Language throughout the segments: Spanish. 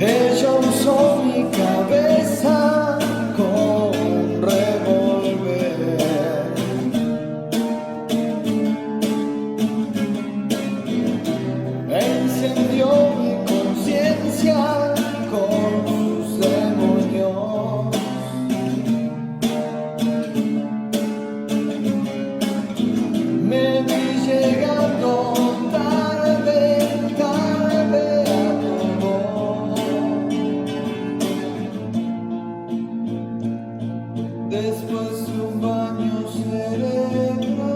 Ella usó mi cabeza con un revolver. Encendió mi conciencia con sus demonios. Me vi llegando tarde a todo. Después de un baño cerebral,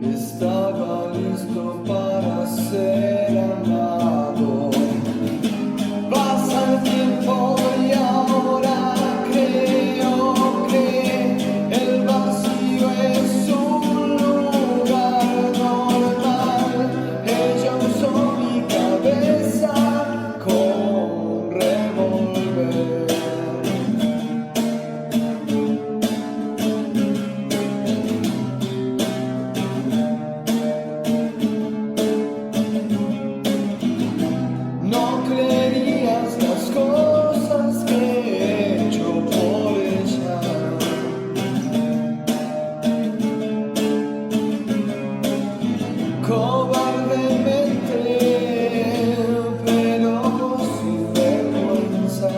estaba listo para ser amado. Pasa el tiempo y ahora creo que el vacío es un lugar normal. Ella usó mi cabeza con revolver. No creerías las cosas que he hecho por ella. Cobardemente, pero sin vergüenza.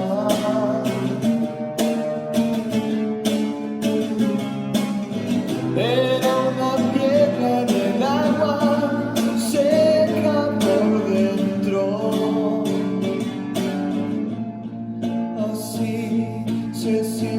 Era una piedra del agua, seca por dentro. Así se siente.